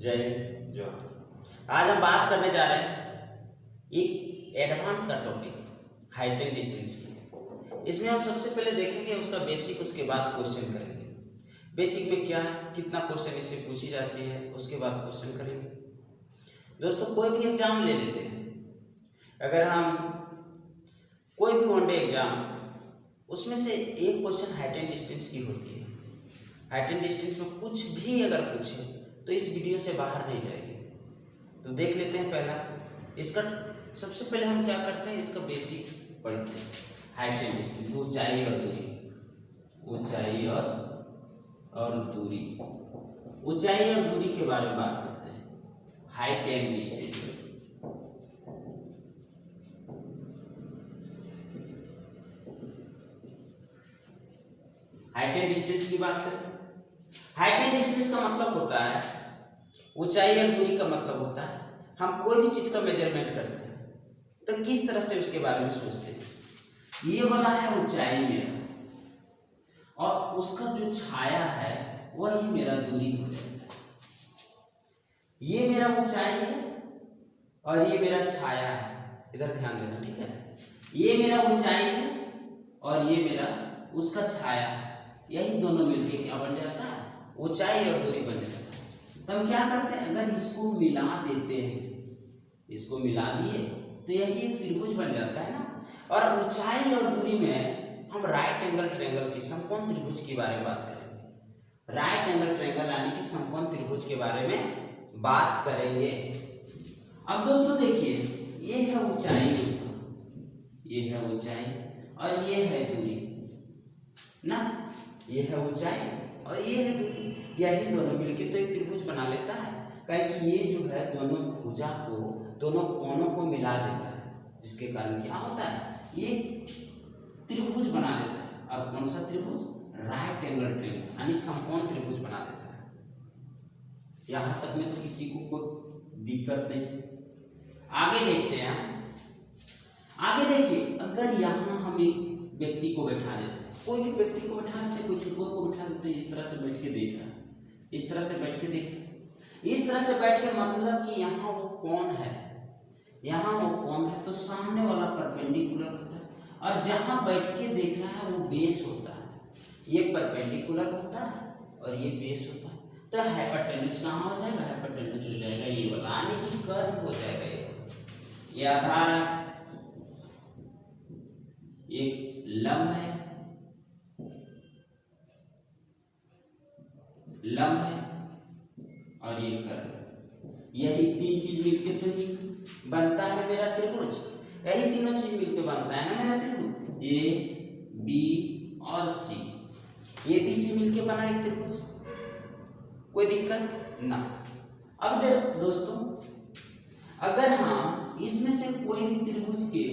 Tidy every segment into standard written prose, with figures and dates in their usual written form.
जय हिंद जोहार। आज हम बात करने जा रहे हैं एक एडवांस का टॉपिक हाइट एंड डिस्टेंस की। इसमें हम सबसे पहले देखेंगे उसका बेसिक, उसके बाद क्वेश्चन करेंगे। बेसिक में क्या है, कितना क्वेश्चन इससे पूछी जाती है, उसके बाद क्वेश्चन करेंगे। दोस्तों कोई भी एग्जाम ले लेते हैं, अगर हम कोई भी वनडे एग्जाम, उसमें से एक क्वेश्चन हाइट एंड डिस्टेंस की होती है। हाइट एंड डिस्टेंस में कुछ भी अगर पूछे तो इस वीडियो से बाहर नहीं जाएगी। तो देख लेते हैं पहला इसका। सबसे पहले हम क्या करते हैं, इसका बेसिक पढ़ते हैं। हाइट एंड डिस्टेंस, ऊंचाई और दूरी, ऊंचाई और दूरी, ऊंचाई और दूरी के बारे में बात करते हैं। Height and distance, height and distance की बात करें। हाइट एंड डिस्टेंस का मतलब होता है, ऊंचाई और दूरी का मतलब होता है हम कोई भी चीज का मेजरमेंट करते हैं तो किस तरह से उसके बारे में सोचते हैं। ये वाला है ऊंचाई मेरा, और उसका जो छाया है वही मेरा दूरी हो जाता है। ये मेरा ऊंचाई है और ये मेरा छाया है, इधर ध्यान देना, ठीक है। ये मेरा ऊंचाई है और ये मेरा उसका छाया है, यही दोनों मिलके क्या बन जाता है, ऊंचाई और दूरी बन जाता है। तो हम क्या करते हैं, अगर इसको मिला देते हैं, इसको मिला दिए तो यही त्रिभुज बन जाता है ना। और ऊंचाई और दूरी में हम राइट एंगल ट्रायंगल की समकोण त्रिभुज के बारे में बात करेंगे। राइट एंगल ट्रायंगल यानी कि समकोण त्रिभुज के बारे में बात करेंगे। अब दोस्तों देखिए, ये है ऊंचाई उसका, ये है ऊंचाई और ये है दूरी ना, ये है ऊंचाई और ये है दूरी, यही दोनों मिलके तो एक त्रिभुज बना लेता है। कहे कि ये जो है दोनों भुजा को, दोनों कोणों को मिला देता है, जिसके कारण क्या होता है, ये त्रिभुज बना देता है। अब कौन सा त्रिभुज, राइट एंगल ट्रायंगल यानी समकोण त्रिभुज बना देता है। यहां तक में तो किसी को कोई दिक्कत नहीं। आगे देखते हैं, आगे देखिए, अगर यहां हम एक व्यक्ति को बैठा देते हैं, कोई भी व्यक्ति को बैठा देते हैं, कोई छुटपुट को बैठा देते हैं, इस तरह से बैठ के देख रहा है, इस तरह से बैठ के देख रहा है, इस तरह से बैठ के, मतलब कि यहाँ वो कौन है, यहाँ वो कौन है तो सामने वाला परपेंडिकुलर होता है और जहां बैठ के देख रहा है वो बेस होता है। ये परपेंडिकुलर होता है और ये बेस होता है। तो हाइपोटेन्यूज कहाँ हो जाएगा, हाइपोटेन्यूज हो जाएगा ये वाला, यानी कि कर्व हो जाएगा ये आधार है, ये लंब है, लंब है और ये कर्व। यही तीन चीज मिलके तो ही बनता है मेरा त्रिभुज। यही तीनों चीज मिलके बनता है ना मेरा त्रिभुज, ए बी और सी। ए बी सी मिलके बना एक त्रिभुज, कोई दिक्कत ना। अब दोस्तों, अगर हम इसमें से कोई भी त्रिभुज के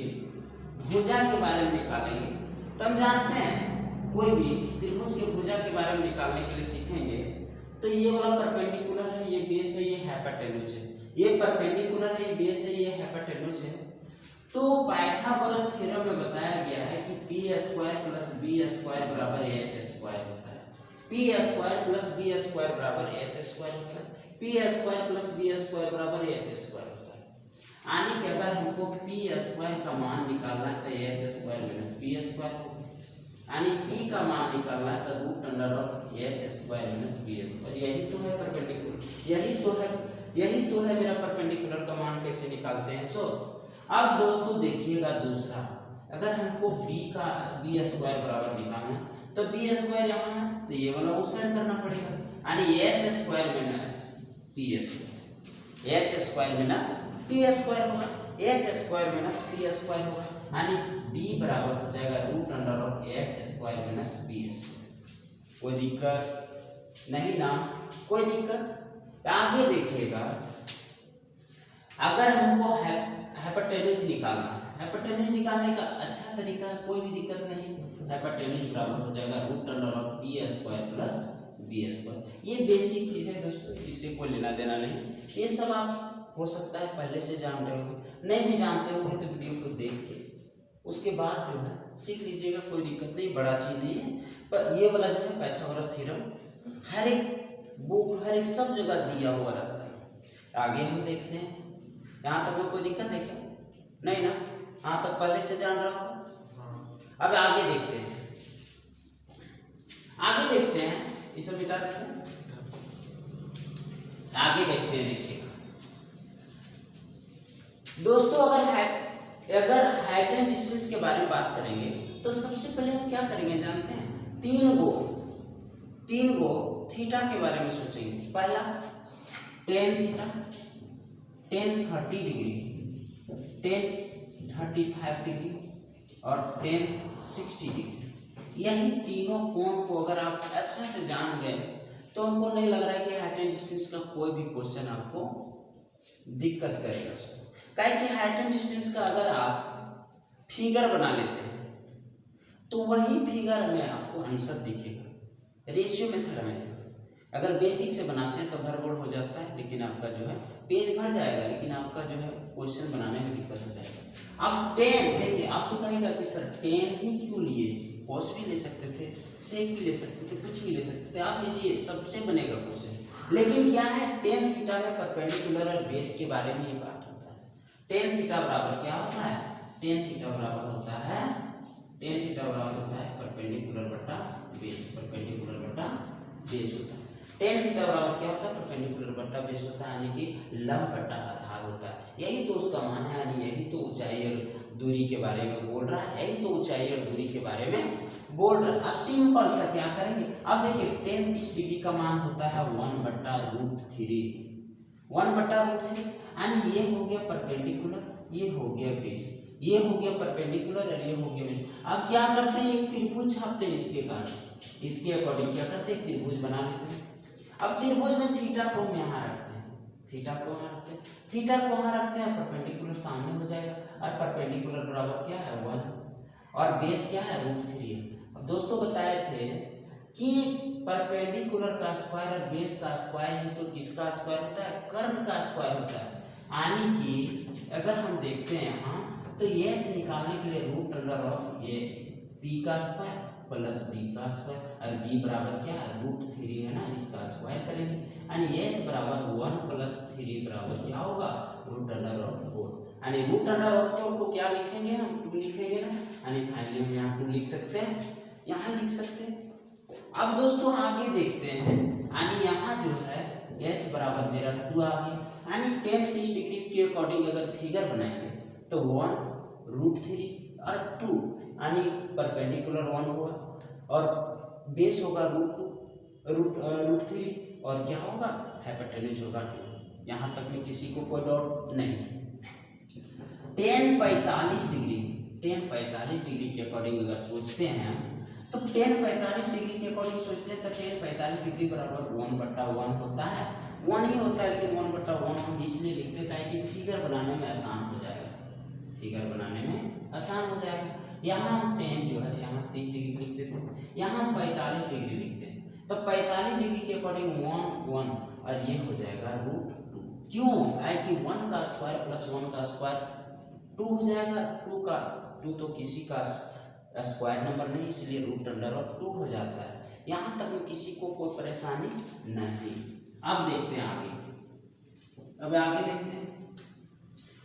भुजा के बारे में निकालेंगे तो हम जानते हैं, कोई भी त्रिभुज के भुजा के बारे में निकालने के लिए सीखेंगे तो ये वाला परपेंडिकुलर है, ये बेस है, ये हाइपोटेन्यूज है, ये परपेंडिकुलर है, ये बेस है, ये हाइपोटेन्यूज है। तो पाइथागोरस थ्योरम में बताया गया है कि P square plus B square बराबर एच स्क्वायर होता है। P square plus B square बराबर एच स्क्वायर होता है। P square plus B square बराबर एच स्क्वायर होता है। यानी कि अगर हमको पी स्क्वायर का मान निकालना है तो H square minus P square होगा, यानी p का मान निकालना है तो root under of H square minus B square. यही तो है परपेंडिकुलर, यही तो है मेरा परपेंडिकुलर का मान कैसे निकालते हैं। सो अब दोस्तों देखिएगा दूसरा, अगर हमको बी स्क्वायर बराबर निकालना तो बी स्क्वायर यहाँ है तो ये वाला उस साइड करना पड़ेगा, यानी h square minus P square, h square minus P square होगा, h square minus P square होगा, यानी b बराबर हो जाएगा root under of H square minus B square. कोई दिक्कत नहीं ना, कोई दिक्कत। आगे देखिएगा, अगर हमको हाइपोटेन्यूज निकालना है, हाइपोटेन्यूज निकालने का अच्छा तरीका है, कोई भी दिक्कत नहीं। हाइपोटेन्यूज बराबर हो जाएगा root under of P square plus B square. ये बेसिक चीज है दोस्तों, इससे कोई लेना देना नहीं। ये सब आप हो सकता है पहले से जान रहे होंगे, नहीं भी जानते होंगे तो वीडियो को देख के उसके बाद जो है सीख लीजिएगा, कोई दिक्कत नहीं, बड़ा चीज नहीं है। पर ये वाला जो है पाइथागोरस थ्योरम हर एक बुक, हर एक सब जगह दिया हुआ रहता है, आगे हम देखते हैं। यहाँ तक में कोई दिक्कत है क्या? नहीं ना, यहाँ तक पहले से जान रहा हूँ। अब आगे देखते हैं, आगे देखते हैं, इसे मिटा देते हैं, आगे देखते हैं। देखिएगा दोस्तों, अगर हाइट एंड डिस्टेंस के बारे में बात करेंगे तो सबसे पहले हम क्या करेंगे जानते हैं? तीन गो थीटा के बारे में सोचेंगे। पहला tan theta, ten 30 degree, ten 35 degree और टेन 60 डिग्री। यही तीनों कोण को अगर आप अच्छा से जान गए तो हमको नहीं लग रहा है कि हाइट एंड डिस्टेंस का कोई भी क्वेश्चन आपको दिक्कत करेगा। काहे कि हाइट एंड डिस्टेंस का अगर आप फिगर बना लेते हैं तो वही फिगर में आपको आंसर दिखेगा। रेशियो मेथड में अगर बेसिक से बनाते हैं तो गड़बड़ हो जाता है, लेकिन आपका जो है पेज भर जाएगा, लेकिन आपका जो है क्वेश्चन बनाने में दिक्कत हो जाएगा। अब 10 देखिए, आप तो कहेगा कि सर 10 ही क्यों लिए? कॉस भी ले सकते थे, सेक भी ले सकते थे, कुछ भी ले सकते थे, आप लीजिए, सबसे बनेगा क्वेश्चन। लेकिन क्या है, टेन थीटा में परपेंडिकुलर और बेस के बारे में ही बात होता है। टेन थीटा बराबर क्या होता है? टेन थीटा बराबर होता है परपेंडिकुलर बटा बेस, परपेंडिकुलर बटा बेस होता है। टेन थीटा बराबर क्या होता है? परपेंडिकुलर बटा बेस होता है, यानी कि लंब बटा आधार होता है। यही तो उसका मान है, यानी यही तो ऊंचाई और दूरी के बारे में बोल रहा है, यही तो ऊंचाई और दूरी के बारे में बोल रहा है। अब सिंपल सा क्या करेंगे, अब देखिए टेन 30 डिग्री का मान होता है 1/√3, 1/√3, यानी ये हो गया परपेंडिकुलर, ये हो गया बेस, ये हो गया परपेंडिकुलर और ये हो गया बेस। अब क्या करते हैं, एक त्रिभुज छापते हैं इसके कारण, इसके अकॉर्डिंग क्या करते हैं, त्रिभुज बना लेते हैं। अब त्रिभुज में थीटा को हम यहाँ रखते हैं, थीटा को यहाँ रखते हैं, थीटा को यहाँ रखते हैं, परपेंडिकुलर सामने हो जाएगा और परपेंडिकुलर बराबर क्या है 1 और बेस क्या है √3 है। अब दोस्तों बताए थे कि परपेंडिकुलर का स्क्वायर और बेस का स्क्वायर ही तो किसका स्क्वायर होता है? कर्ण का स्क्वायर होता है। यानी कि अगर हम देखते हैं यहाँ तो ये निकालने के लिए √अंडर ये p का स्क्वायर प्लस b का स्क्वायर और b बराबर क्या है √3 है ना, इसका स्क्वायर करेंगे, यानी h बराबर 1 + 3 बराबर क्या होगा √4, यानी √4 को क्या लिखेंगे हम 2 लिखेंगे ना, यानी फाइनली हम यहाँ 2 लिख सकते हैं, यहाँ लिख सकते हैं। अब दोस्तों आगे देखते हैं, यानी यहाँ जो है h बराबर मेरा 2 आ गया, यानी 10-30 डिग्री के अकॉर्डिंग अगर फिगर बनाएंगे तो 1√3 और 2, यानी परपेंडिकुलर 1 होगा और बेस होगा √3 और क्या होगा हाइपोटेन्यूज होगा 2। यहाँ तक में किसी को कोई डाउट नहीं। 10-45 डिग्री के अकॉर्डिंग अगर सोचते हैं हम तो 10-45 डिग्री के अकॉर्डिंग सोचते हैं तो 10-45 डिग्री बराबर 1/1 होता है, 1 ही होता है, लेकिन 1/1 हम इसलिए लिखते हैं कि फिगर बनाने में आसान हो जाएगा, फिगर बनाने में आसान हो जाएगा। यहाँ हम 10 जो है यहाँ 30 डिग्री लिख देते हैं, यहाँ हम 45 डिग्री लिखते हैं, तो 45 डिग्री के अकॉर्डिंग 1 और ये हो जाएगा √2। क्यों? है कि 1 का स्क्वायर प्लस 1 का स्क्वायर 2 हो जाएगा, 2 तो किसी का स्क्वायर नंबर नहीं, इसलिए √2 हो जाता है। यहाँ तक में किसी को कोई परेशानी नहीं। अब देखते हैं आगे, अब आगे देखते हैं,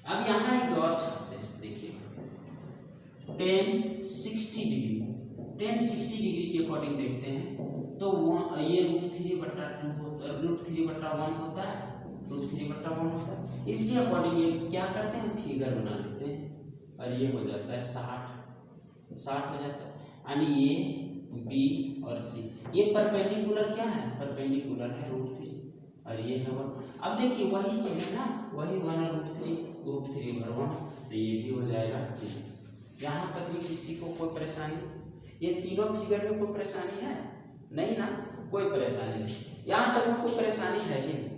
अब यहाँ एक और छापते हैं। देखिए 10-60 डिग्री के अकॉर्डिंग देखते हैं तो ये √3/2 होता है, √3/1 होता है, √3/1 होता है। इसके अकॉर्डिंग ये क्या करते हैं, फिगर बना लेते हैं और ये हो जाता है 60 हो जाता है, यानी ये B और C, ये परपेंडिकुलर क्या है, परपेंडिकुलर है √3 और ये है 1। अब देखिए वही चीज है ना, वही 1 और √3/1, तो ये भी हो जाएगा 2। यहाँ तक भी किसी को कोई परेशानी, ये तीनों फिगर में कोई परेशानी है नहीं ना, कोई परेशानी नहीं, यहाँ तक में कोई परेशानी है ही नहीं।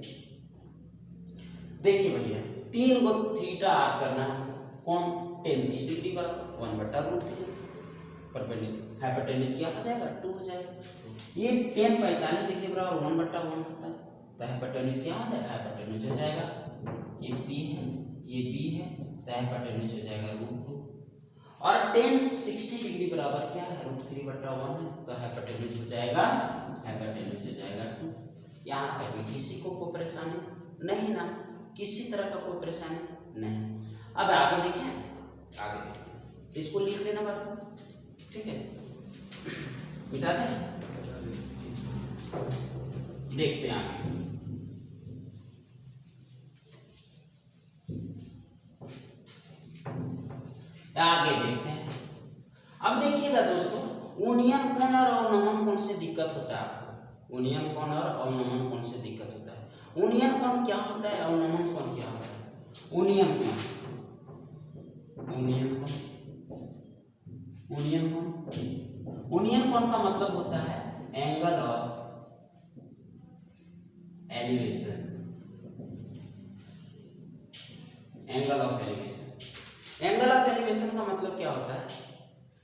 देखिए भैया 3 गो थीटा याद करना है, कौन 10-30 डिग्री बराबर 1/√3, परपेंडिकुलर हाइपोटेन्यूज क्या हो जाएगा 2 हो जाएगा। ये 10-45 डिग्री बराबर 1/1 होता है, तो हाइपोटेन्यूज क्या हो जाएगा, हाइपोटेन्यूज हो जाएगा, ये P है ये B है, तो हाइपोटेन्यूज हो जाएगा √2 और 10-60 डिग्री बराबर क्या है √3/1 है, तो हाइपोटेन्यूज हो जाएगा 2। यहाँ पर भी किसी को कोई परेशानी नहीं ना, किसी तरह का कोई परेशानी नहीं। अब आगे देखें, आगे देखें, इसको लिख लेना बात, ठीक है, मिटा दें, देखते हैं आगे। आगे देखते हैं। अब देखिएगा दोस्तों, यूनियन कोण और अवनमन कोण से दिक्कत होता है आपको। यूनियन कोण और अवनमन कोण से दिक्कत होता है। यूनियन कोण क्या होता है, अवनमन कोण क्या होता है। यूनियन कोण, यूनियन कोण, यूनियन कोण, यूनियन कोण का मतलब होता है angle of elevation, angle of elevation. Angle of elevation का मतलब क्या होता है,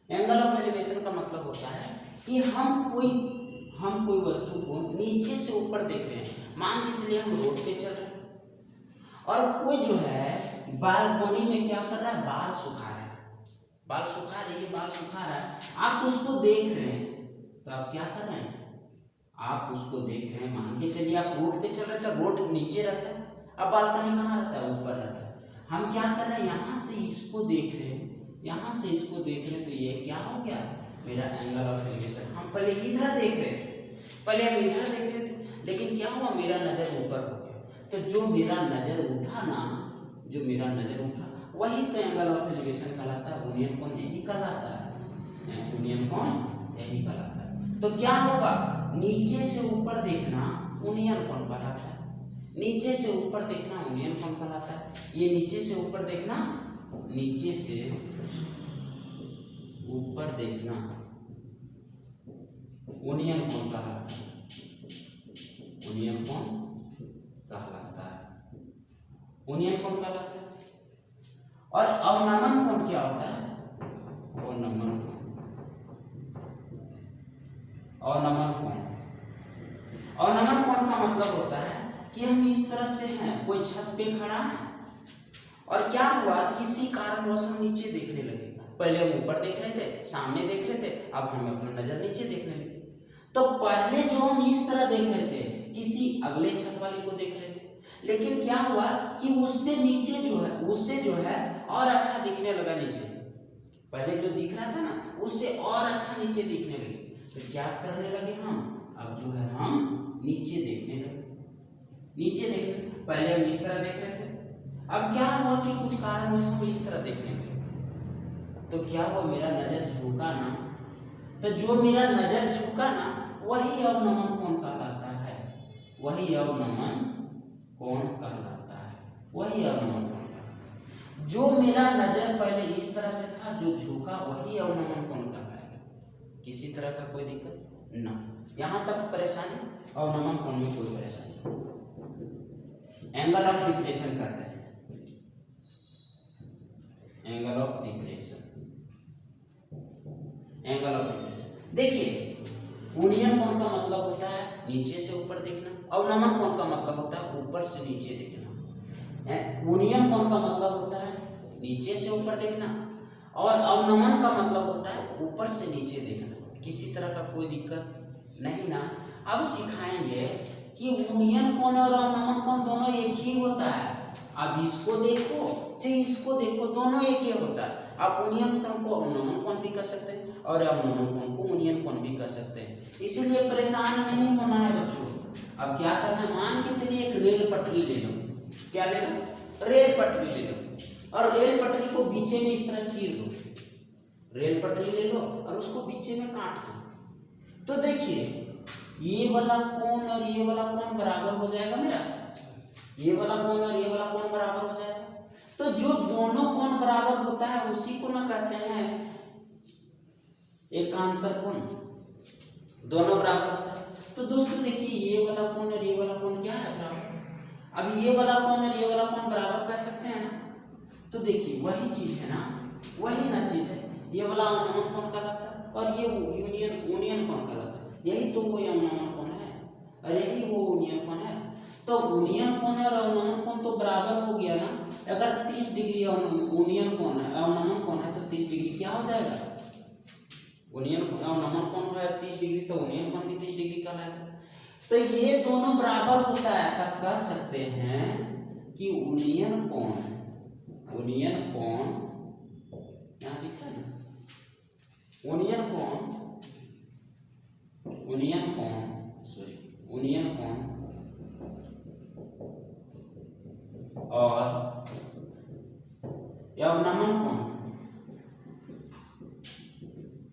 एंगल ऑफ एलिवेशन का मतलब होता है कि हम कोई वस्तु को नीचे से ऊपर देख रहे हैं। मान के चलिए हम रोड पे चल रहे हैं और कोई जो है बालकनी में क्या कर रहा है, बाल सुखा रहा है, बाल सुखा रही है, बाल सुखा रहा है, आप उसको देख रहे हैं, तो आप क्या कर रहे हैं, आप उसको देख रहे हैं। मान के चलिए आप रोड पे चल रहे थे, रोड नीचे रहता है, अब बालकनी कहाँ रहता है, ऊपर रहता है। हम क्या कर रहे हैं, यहाँ से इसको देख रहे हैं, यहाँ से इसको देख रहे हैं, तो ये क्या हो गया, मेरा एंगल ऑफ एलिवेशन। हम पहले इधर देख रहे थे, पहले हम इधर देख रहे थे, लेकिन क्या हुआ, मेरा नजर ऊपर हो गया। तो जो मेरा नजर उठा ना, जो मेरा नजर उठा वही तो एंगल ऑफ एलिवेशन कहलाता है। यूनियन कोण यही कहलाता है, यूनियन कोण यही कहलाता है। तो क्या होगा, नीचे से ऊपर देखना यूनियन कोण कहलाता है, नीचे से ऊपर देखना यूनियन कोण कहलाता है। ये नीचे से ऊपर देखना, नीचे से ऊपर देखना यूनियन कोण कहलाता है, यूनियन कोण कहलाता है, यूनियन कोण कहलाता है। और अवनमन कोण क्या होता है, अवनमन कोण, अवनमन कोण, अवनमन कोण का मतलब होता है कि हम इस तरह से हैं, कोई छत पे खड़ा है और क्या हुआ, किसी कारणवश हम नीचे देखने लगे। पहले हम ऊपर देख रहे थे, सामने देख रहे थे, अब हम अपना नजर नीचे देखने लगे। तो पहले जो हम इस तरह देख रहे थे, किसी अगले छत वाले को देख रहे थे, लेकिन क्या हुआ कि उससे नीचे जो है, उससे जो है और अच्छा दिखने लगा नीचे। पहले जो दिख रहा था ना, उससे और अच्छा नीचे दिखने लगे। तो क्या करने लगे हम, अब जो है हम नीचे देखने लगे, नीचे देखने। पहले हम इस तरह देख रहे थे, अब क्या हुआ कि कुछ कारणवश हम इस तरह देखने लगे। तो क्या हुआ, मेरा नजर झुका ना, तो जो मेरा नजर झुका ना, वही अवनमन कोण कहलाता है, वही अवनमन कोण कहलाता है, वही अवनमन कोण कहलाता है। जो मेरा नजर पहले इस तरह से था, जो झुका, वही अवनमन कोण कहलाएगा। किसी तरह का कोई दिक्कत ना, यहाँ तक परेशानी, अवनमन कोण में कोई परेशानी। एंगल ऑफ डिप्रेशन कहते हैं, angle of depression, angle of depression. देखिए, यूनियन कोण का मतलब होता है नीचे से ऊपर देखना, अवनमन कोण का मतलब होता है ऊपर से नीचे देखना। यूनियन कोण का मतलब होता है नीचे से ऊपर देखना, और अवनमन का मतलब होता है ऊपर से नीचे देखना। किसी तरह का कोई दिक्कत नहीं ना। अब सिखाएंगे कि यूनियन कोण और अवनमन कोण दोनों एक ही होता है। अब इसको देखो चाहे इसको देखो, दोनों एक ही होता है। आप यूनियन कोण को अवनमन कोण भी कह सकते हैं और अवनमन कोण को यूनियन कोण भी कह सकते हैं। इसीलिए परेशान नहीं होना है बच्चों। अब क्या करना है, मान के चलिए एक रेल पटरी ले लो। क्या ले लो, रेल पटरी ले लो, और रेल पटरी को बीचे में इस तरह चीर दो। रेल पटरी ले लो और उसको बीचे में काट दो। तो देखिए, ये वाला कोण और ये वाला कोण बराबर हो जाएगा मेरा, ये वाला कोण और ये वाला कोण बराबर हो जाएगा। तो जो दोनों कोण बराबर होता है उसी को ना कहते हैं एकांतर कोण, दोनों बराबर होता है। तो दोस्तों देखिए, ये वाला कोण और ये वाला कोण क्या है बराबर। अब ये वाला कोण और ये वाला कोण बराबर कर सकते हैं ना। तो देखिए, वही चीज है ना, वही ना चीज है। ये वाला अवनमन कोण कहलाता है और ये यूनियन कोण कहलाता है। यही तो वो अवनमन कोण है और यही वो यूनियन कोण है। तो यूनियन कोण और अवनमन कोण तो बराबर हो गया ना। अगर 30 डिग्री यूनियन कोण है, अवनमन कोण है, तो 30 डिग्री क्या हो जाएगा, यूनियन अवनमन कोण है 30 डिग्री, तो यूनियन कोण भी 30 डिग्री का है। तो ये दोनों बराबर होता है, तब कह सकते हैं कि यूनियन कोण यहाँ दिख रहा है ना, यूनियन कोण और अवनमन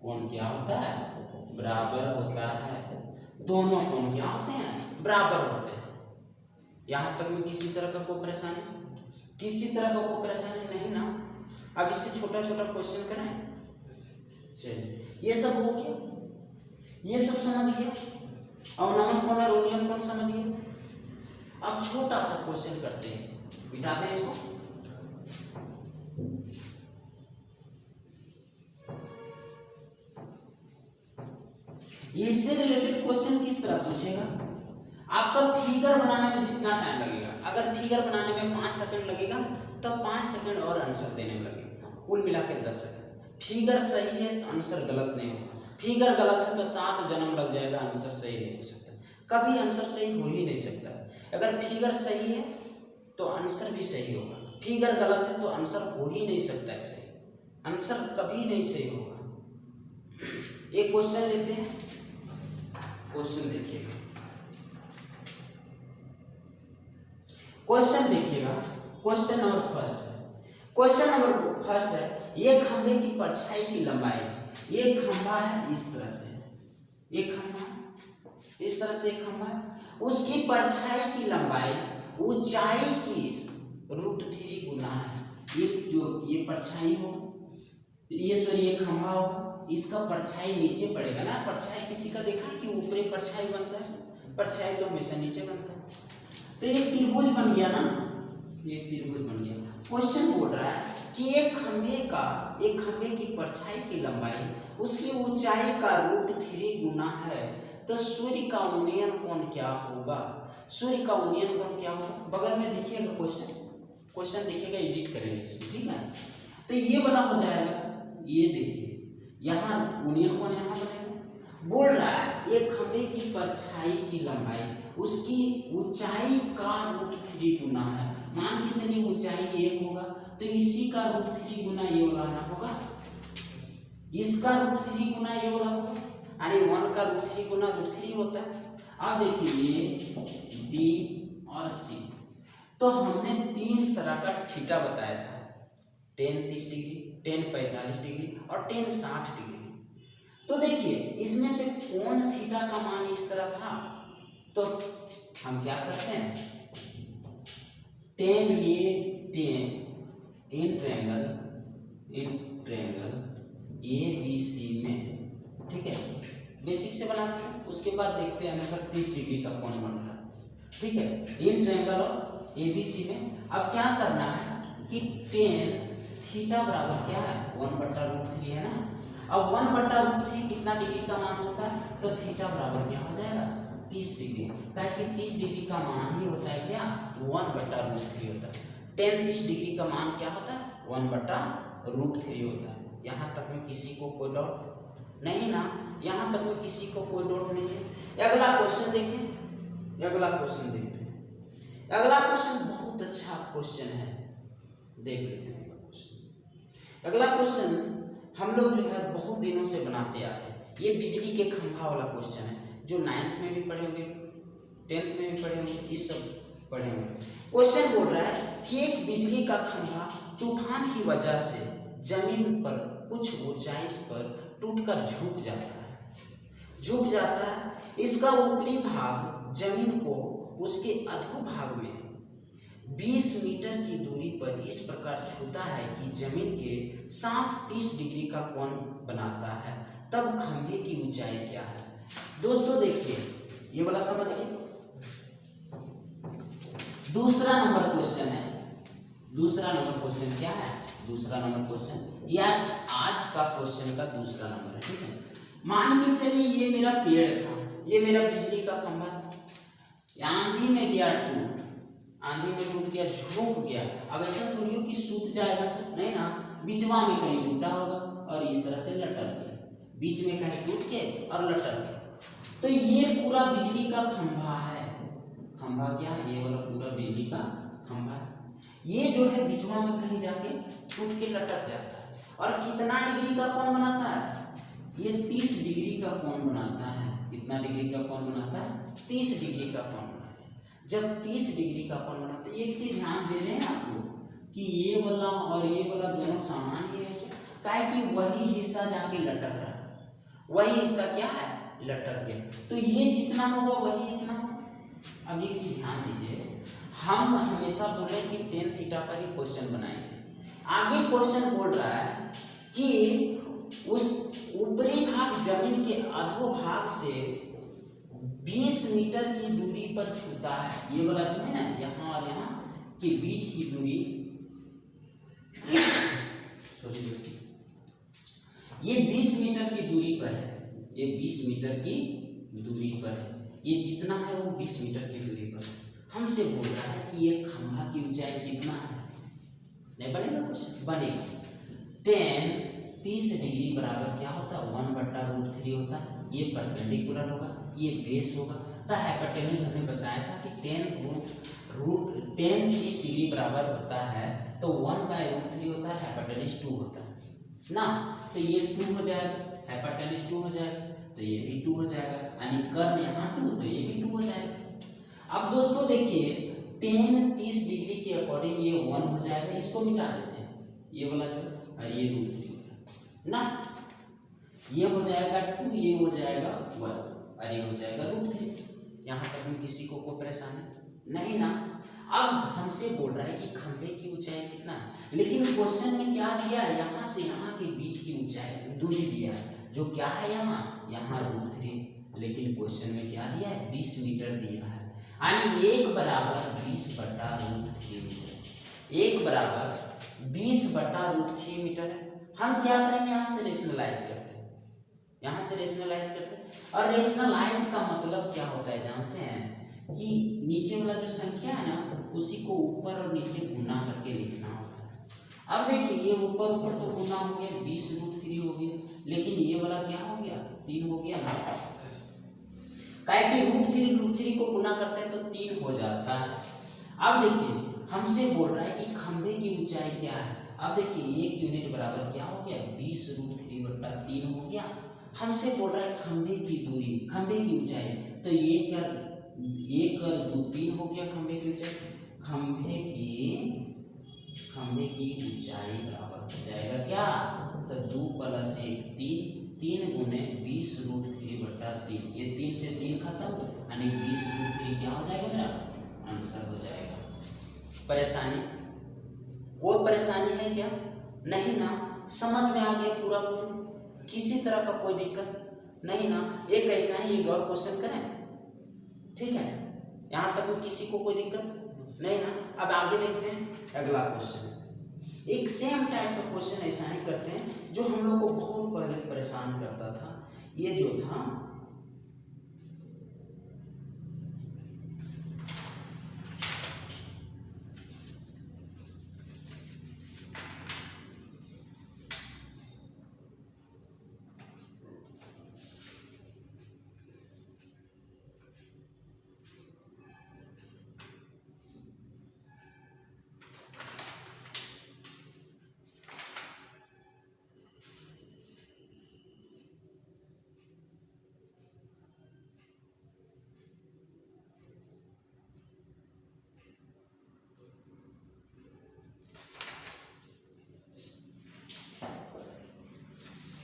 कोण क्या होता है, बराबर होता है। दोनों कोण क्या होते हैं, बराबर होते हैं। यहां तक में किसी तरह का कोई परेशानी नहीं ना। अब इससे छोटा छोटा क्वेश्चन करें। चलिए, ये सब हो गया, ये सब समझ गया, अवनमन कोण और यूनियन कोण समझ गया। अब छोटा सा क्वेश्चन करते हैं, बिठा दें इसको। इससे रिलेटेड क्वेश्चन किस तरह पूछेगा, आपका फिगर बनाने में जितना टाइम लगेगा, अगर फिगर बनाने में 5 सेकंड लगेगा तो 5 सेकंड और आंसर देने में लगेगा, कुल मिला के 10 सेकंड। फिगर सही है तो आंसर गलत नहीं होगा, फिगर गलत है तो 7 जन्म लग जाएगा, आंसर सही नहीं हो सकता, कभी आंसर सही हो ही नहीं सकता। अगर फिगर सही है तो आंसर भी सही होगा, फिगर गलत है तो आंसर हो ही नहीं सकता है सही, आंसर कभी नहीं सही होगा। एक क्वेश्चन लेते हैं, क्वेश्चन देखिएगा, क्वेश्चन नंबर फर्स्ट है, ये खंभे की परछाई की लंबाई, ये खंभा है इस तरह से, एक खंभा इस तरह से, एक खंभा है, उसकी परछाई की लंबाई ऊंचाई की √3 गुना है। ये परछाई हो, ये खंभा होगा, इसका परछाई नीचे पड़ेगा ना। परछाई किसी का देखा है कि ऊपरी परछाई बनता है, परछाई तो हमेशा नीचे बनता है। तो ये त्रिभुज बन गया ना, ये त्रिभुज बन गया। क्वेश्चन बोल रहा है कि एक खंभे की परछाई की लंबाई उसकी ऊंचाई का √3 गुना है, तो सूर्य का उन्नयन कोण क्या होगा, बगल में देखिएगा क्वेश्चन देखिएगा, एडिट करेंगे इसको, ठीक है। तो ये बना हो जाएगा, ये देखिए यहाँ यूनियन कोण यहाँ बनेगा। बोल रहा है एक खंभे की परछाई की लंबाई उसकी ऊंचाई का √3 गुना है। मान के चलिए ऊंचाई 1 होगा तो इसी का √3 गुना ये वाला ना होगा, इसका √3 गुना ये वाला होगा, यानी 1 का √3 गुना √3 होता है। अब देखिए बी और सी, तो हमने 3 तरह का थीटा बताया था, tan 30 डिग्री, tan 45 डिग्री और tan 60 डिग्री। तो देखिए इसमें से कोण थीटा का मान इस तरह था, तो हम क्या करते हैं, tan इन ट्रायंगल ABC में, ठीक है, बेसिक से बनाते हैं, उसके बाद देखते हैं अगर 30 डिग्री का कोण बन रहा है, ठीक है, इन ट्रायंगल और ABC में। अब क्या करना है कि tan थीटा बराबर क्या है, 1/√3 है ना। अब 1/√3 कितना डिग्री का मान होता है, तो थीटा बराबर क्या हो जाएगा, 30 डिग्री, ताकि 30 डिग्री का मान ही होता है क्या, 1/√3 होता है। tan 30 डिग्री का मान क्या होता है, 1/√3 होता है। यहाँ तक में किसी को कोई डाउट नहीं ना, यहाँ तक में किसी को कोई डाउट नहीं है। अगला क्वेश्चन देखें, अगला क्वेश्चन बहुत अच्छा क्वेश्चन है, देख लेते हैं। अगला क्वेश्चन हम लोग जो है बहुत दिनों से बनाते आ रहे हैं, ये बिजली के खंभा वाला क्वेश्चन है, जो 9th में भी पढ़े होंगे, 10th में भी पढ़े होंगे, ये सब पढ़े होंगे। क्वेश्चन बोल रहा है कि एक बिजली का खंभा तूफान की वजह से जमीन पर कुछ ऊंचाई पर टूटकर झुक जाता है। इसका ऊपरी भाग जमीन को उसके अधोभाग में 20 मीटर की दूरी पर इस प्रकार छूता है कि जमीन के साथ 30 डिग्री का कोण बनाता है, तब खंभे की ऊंचाई क्या है। दोस्तों देखिए ये वाला समझ गए। दूसरा नंबर क्वेश्चन है, दूसरा नंबर क्वेश्चन क्या है, दूसरा नंबर क्वेश्चन या आज का क्वेश्चन का दूसरा नंबर है, ठीक है। मान के चलिए ये मेरा पेड़ था, ये मेरा बिजली का खंभा था, आंधी में गया टूट गया, झुक गया। अब ऐसा थोड़ी हो कि सूत जाएगा, नहीं ना, बीचवा में कहीं टूटा होगा और इस तरह से लटक गया, बीच में कहीं टूट के और लटक गया। तो ये पूरा बिजली का खंभा है, खंभा क्या, ये वाला पूरा बिजली का खंभा, ये जो है बीचवा में कहीं जाके टूट के लटक जाता है और कितना डिग्री का कोण बनाता है, ये 30 डिग्री का कोण बनाता है। कितना डिग्री का कोण बनाता है, 30 डिग्री का कोण बनाता है। जब 30 डिग्री का कोण बनाता है, एक चीज ध्यान दे रहे हैं आप लोग कि ये वाला और ये वाला दोनों समान ही है, काहे कि वही हिस्सा जाके लटक रहा है, वही हिस्सा क्या है, लटक गया, तो ये जितना होगा वही इतना होगा। अब एक चीज ध्यान दीजिए, हम हमेशा बोले कि tan थीटा पर ही क्वेश्चन बनाएंगे। आगे क्वेश्चन बोल रहा है कि उस ऊपरी भाग जमीन के अधोभाग से 20 मीटर की दूरी पर छूता है। ये वाला जो है ना, यहाँ और यहाँ के बीच की दूरी, ये 20 मीटर की दूरी पर है, ये 20 मीटर की दूरी पर है, ये जितना है वो 20 मीटर की दूरी पर है। हमसे बोल रहा है कि ये खंभा की ऊंचाई कितना है, नहीं बनेगा कुछ, बनेगा। tan 30 डिग्री बराबर क्या होता है, 1/√3 होता है। ये परपेंडिकुलर होगा, ये बेस होगा। तो हाइपोटेन्यूज हमने बताया था कि tan 30 डिग्री बराबर होता है तो 1/√3 होता है, हाइपोटेन्यूज 2 होता है ना, तो ये 2 हो जाएगा, हाइपोटेन्यूज 2 हो जाएगा, तो ये भी 2 हो जाएगा, यानी कर्ण यहाँ 2 तो ये भी 2 हो जाएगा। अब दोस्तों देखिए, tan 30 डिग्री के अकॉर्डिंग ये 1 हो जाएगा, इसको मिटा देते हैं, ये वाला जो और ये √3 होता है ना, ये हो जाएगा 2, ये हो जाएगा 1 और ये हो जाएगा √3। यहाँ तक में किसी को कोई परेशानी नहीं ना। अब हमसे बोल रहा है कि खंभे की ऊंचाई कितना है, लेकिन क्वेश्चन में क्या दिया है, यहाँ से यहाँ के बीच की ऊंचाई दूरी दिया है, जो क्या है यहाँ √3, लेकिन क्वेश्चन में क्या दिया है, 20 मीटर दिया है, यानी 1 बराबर 20/√3 मीटर, 1 बराबर 20/√3 मीटर है। हम क्या करेंगे, यहाँ से रेशनलाइज करते हैं, यहाँ से रेशनलाइज करते हैं, और रेशनलाइज का मतलब क्या होता है जानते हैं, कि नीचे वाला जो संख्या है ना, उसी को ऊपर और नीचे गुना करके लिखना होता है। अब देखिए, ये ऊपर ऊपर तो गुना हो गया, 20√3 हो गया, लेकिन ये वाला क्या हो गया, 3 हो गया ना, काहे कि √3 को गुना करते हैं तो 3 हो जाता है। अब देखिए, हमसे बोल रहा है कि खंभे की ऊंचाई क्या है। अब देखिए, 1 यूनिट बराबर क्या हो गया, 20√3/3 हो गया। हमसे बोल रहा है खंभे की दूरी, खंभे की ऊंचाई, तो ये क्या, 1 और 2 3 हो गया खंभे की ऊंचाई, खंभे की ऊंचाई बराबर हो जाएगा क्या, तो 2 + 1 3 गुने 20√3/3, ये 3 से 3 खत्म, यानी 20√3 क्या हो जाएगा, मेरा आंसर हो जाएगा। परेशानी, कोई परेशानी है क्या, नहीं ना, समझ में आ गया पूरा, किसी तरह का कोई दिक्कत नहीं ना। एक ऐसा ही एक और क्वेश्चन करें, ठीक है, यहाँ तक में किसी को कोई दिक्कत नहीं ना। अब आगे देखते हैं अगला क्वेश्चन, एक सेम टाइप का क्वेश्चन ऐसा ही करते हैं जो हम लोग को बहुत पहले परेशान करता था। ये जो था,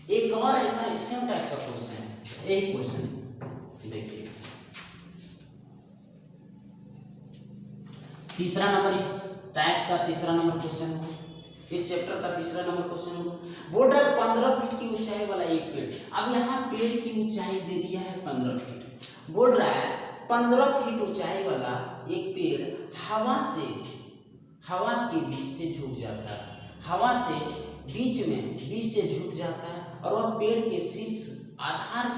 एक और ऐसा सेम टाइप का क्वेश्चन है। एक क्वेश्चन देखिए, तीसरा नंबर इस टाइप का तीसरा नंबर क्वेश्चन हो, इस चैप्टर का तीसरा नंबर क्वेश्चन हो। बोल रहा है 15 फीट की ऊंचाई वाला एक पेड़। अब यहाँ पेड़ की ऊंचाई दे दिया है 15 फीट। बोल रहा है 15 फीट ऊंचाई वाला एक पेड़ हवा के बीच से झुक जाता है, हवा से बीच से झुक जाता है, और वह पेड़ के शीर्ष आधार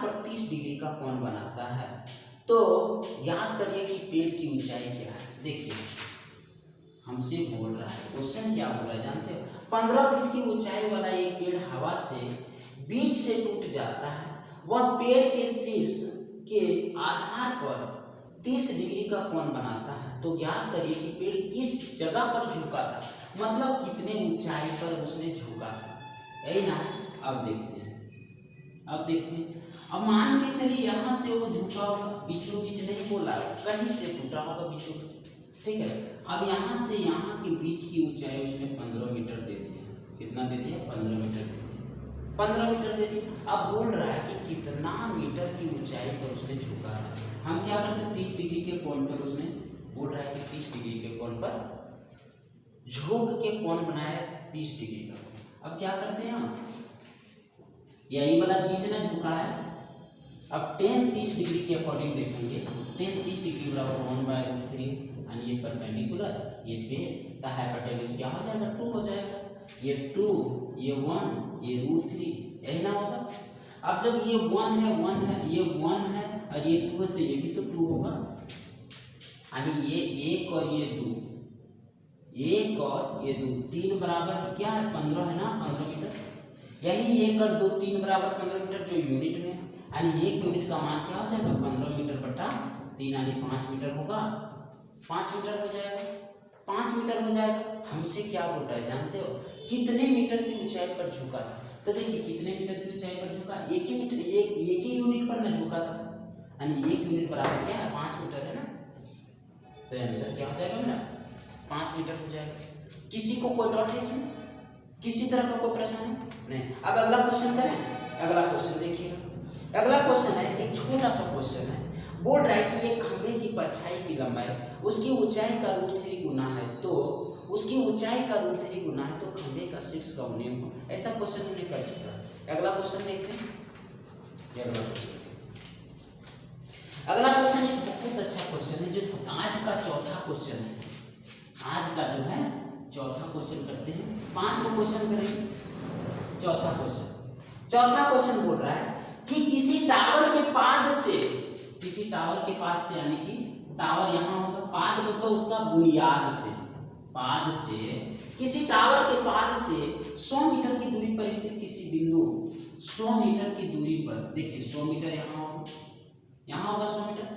पर 30 डिग्री का कोण बनाता है। तो याद करिए कि पेड़ की ऊंचाई क्या है। देखिए, हमसे बोल रहा है, क्वेश्चन क्या बोला जानते हो, 15 फीट की ऊंचाई वाला एक पेड़ हवा से बीच से टूट जाता है, वह पेड़ के शीर्ष के आधार पर 30 डिग्री का कोण बनाता है, तो ज्ञात करिए कि पेड़ किस जगह पर झुका था, मतलब कितने ऊंचाई पर उसने झुका था। यही ना। अब देखते हैं, अब मान के चलिए यहाँ से वो झुका होगा, बीचों बीच नहीं बोला, कहीं से टूटा होगा बीचों बीच, ठीक है। अब यहाँ से यहाँ के बीच की ऊंचाई उसने 15 मीटर दे दिया। कितना दे दिया? 15 मीटर दे दिया, 15 मीटर दे दिया। अब बोल रहा है कि कितना मीटर की ऊंचाई पर उसने झुका है। हम क्या करते हैं, 30 डिग्री के कोण पर उसने, बोल रहा है कि 30 डिग्री के कोण पर झुक के कोण बनाया 30 डिग्री का। अब क्या करते हैं हम, यही वाला चीज ना झुका है। अब tan 30 डिग्री के अकॉर्डिंग देखेंगे, tan 30 डिग्री बराबर 1/√3, यानी ये परपेंडिकुलर, ये बेस, तो हाइपोटेन्यूज क्या हो जाएगा? 2 हो जाएगा। ये 2, ये 1, ये √3, यही ना होगा। अब जब ये 1 है, 1 है, ये 1 है और ये 2 है, तो ये भी तो 2 होगा, यानी ये 1 और ये 2, 1 और ये 2, 3 बराबर क्या है? 15 है ना, 15 मीटर। यही 1 और 2, 3 बराबर 15 मीटर जो यूनिट में, यानी 1 यूनिट का मान क्या हो जाएगा? 15 मीटर बटा 3, यानी 5 मीटर होगा। 5 मीटर हो जाएगा, 5 मीटर हो जाएगा। हमसे क्या बोल रहा है जानते हो? कितने मीटर की ऊंचाई पर झुका था। तो देखिए कितने मीटर की ऊंचाई पर झुका, एक ही मीटर, एक ही यूनिट पर ना झुका था, यानी 1 यूनिट बराबर क्या है? 5 मीटर है ना। तो आंसर क्या हो जाएगा मेरा? 5 मीटर हो जाएगा। किसी को कोई डाउट है इसमें? किसी तरह का कोई परेशानी नहीं। अब अगला क्वेश्चन करें। अगला क्वेश्चन देखिए, अगला क्वेश्चन है एक छोटा सा क्वेश्चन है। बोल रहा है कि एक खंभे की परछाई की लंबाई उसकी ऊंचाई का √3 गुना है, तो उसकी ऊंचाई का √3 गुना है, तो खंभे का शीर्ष का नियम हो। ऐसा क्वेश्चन हमने कर चुका है। अगला क्वेश्चन देखते हैं। अगला क्वेश्चन एक बहुत अच्छा क्वेश्चन है, जो आज का चौथा क्वेश्चन है। आज का जो है चौथा क्वेश्चन करते हैं। 5 को क्वेश्चन करेंगे। चौथा क्वेश्चन बोल रहा है कि किसी टावर के पाद से, यानी कि टावर यहाँ होगा, पाद मतलब उसका बुनियाद से, पाद से, किसी टावर के पाद से 100 मीटर की दूरी पर स्थित किसी बिंदु, 100 मीटर की दूरी पर, देखिए 100 मीटर यहाँ होगा 100 मीटर।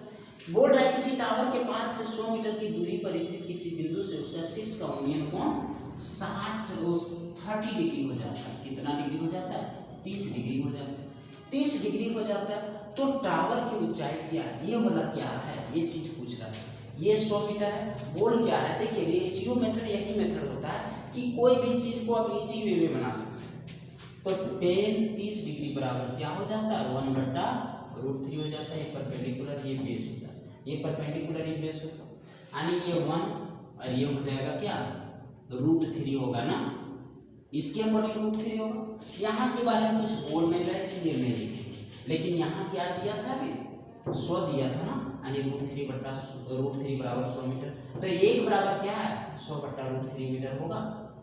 बोल रहा है किसी टावर के पाद से 100 मीटर की दूरी पर स्थित किसी बिंदु से उसका शीर्ष का उन्नयन कोण 30 डिग्री हो जाता है। कितना डिग्री हो जाता है? 30 डिग्री हो जाता है। 30 डिग्री हो जाता है, तो टावर की ऊंचाई क्या है? ये वाला क्या है? ये चीज पूछ रहा है। ये 100 मीटर है। बोल क्या रहा है? देखिए रेशियो मेथड यही मेथड होता है कि कोई भी चीज को आप इजी वे में बना सकते हैं। तो tan 30 डिग्री बराबर क्या हो जाता है? 1/√3 हो जाता है। ये परपेंडिकुलर, ये बेस होता है, ये परपेंडिकुलर, ये बेस होता है, यानी ये 1 और ये हो जाएगा क्या? √3 होगा ना। इसके अकॉर्डिंग √3 होगा। यहाँ के बारे में कुछ बोल नहीं रहा है इसलिए नहीं लिखेंगे, लेकिन यहाँ क्या दिया था? अभी 100 दिया था ना, यानी √3 बराबर 100 मीटर। तो 1 बराबर क्या है? 100/√3 मीटर होगा,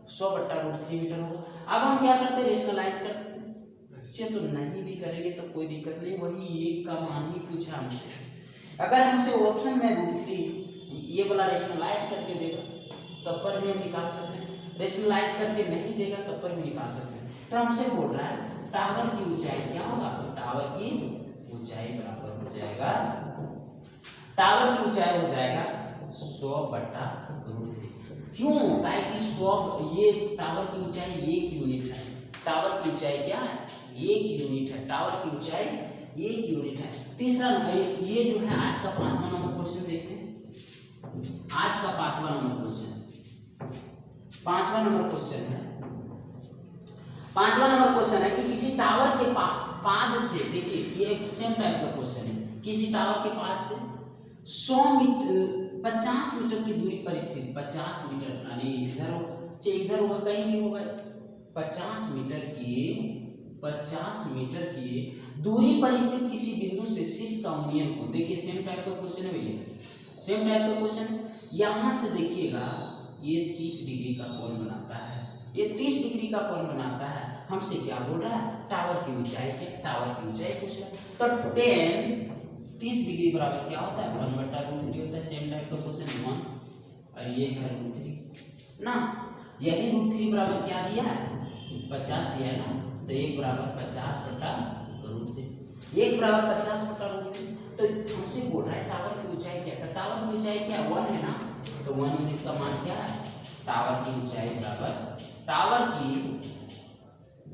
100/√3 मीटर होगा। अब हम क्या करते हैं? रेशनलाइज करते हैं। अच्छा, तो नहीं भी करेंगे तो कोई दिक्कत नहीं, वही 1 का मान ही पूछा हमसे। अगर हमसे ऑप्शन में √3 ये वाला रेशनलाइज करके देगा तब पर भी हम निकाल सकते हैं, रेशनलाइज करके नहीं देगा तब पर भी निकाल सकते हैं। तो हमसे बोल रहा है टावर की ऊंचाई क्या होगा? तो टावर की ऊंचाई बराबर हो जाएगा, टावर की ऊंचाई हो जाएगा 100/√3। क्यों? ताकि 100, ये टावर की ऊंचाई 1 यूनिट है। टावर की ऊंचाई क्या है? 1 यूनिट है। टावर की ऊंचाई 1 यूनिट है। तीसरा ये जो है आज का 5वां नंबर क्वेश्चन देखते हैं। आज का 5वां नंबर क्वेश्चन, 5वां नंबर क्वेश्चन है। 5वां नंबर क्वेश्चन है कि किसी टावर के पाद से, देखिए ये सेम टाइप का क्वेश्चन है, किसी टावर के पाद से 50 मीटर की दूरी पर स्थित, 50 मीटर यानी इधर होगा कहीं भी होगा, 50 मीटर की दूरी पर स्थित किसी बिंदु से शीर्ष का उन्नयन कोण। देखिए सेम टाइप का क्वेश्चन है भैया, सेम टाइप का क्वेश्चन। यहां से देखिएगा ये 30 डिग्री का कोण बनाता है, ये 30 डिग्री का कोण बनाता है। हमसे क्या बोल रहा है? टावर की ऊंचाई के, टावर की ऊंचाई पूछ रहा है। तो tan 30 डिग्री बराबर क्या होता है? 1/√3 होता है। सेम टाइप का क्वेश्चन 1 और ये है √3 ना। यही √3 बराबर क्या दिया है? 50 दिया है ना। तो 1 बराबर 50/√3, 1 बराबर 50/√3। तो हमसे बोल रहा है टावर की ऊंचाई क्या? टावर की ऊंचाई क्या 1 है ना, तो 1 यूनिट का मान क्या है, टावर की ऊंचाई बराबर, टावर की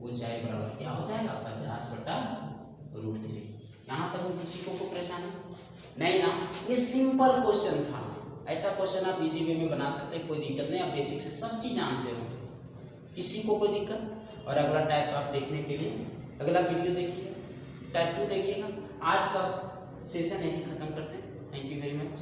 ऊंचाई बराबर क्या हो जाएगा 50/√3। यहाँ तक किसी को परेशानी नहीं ना, ये सिंपल क्वेश्चन था। ऐसा क्वेश्चन आप इजी वे में बना सकते हैं, कोई दिक्कत नहीं, आप बेसिक से सब चीज जानते हो, किसी को कोई दिक्कत। और अगला टाइप आप देखने के लिए अगला वीडियो देखिए, टाइप 2 देखिएगा। आज का सेशन यही खत्म करते हैं। Thank you very much.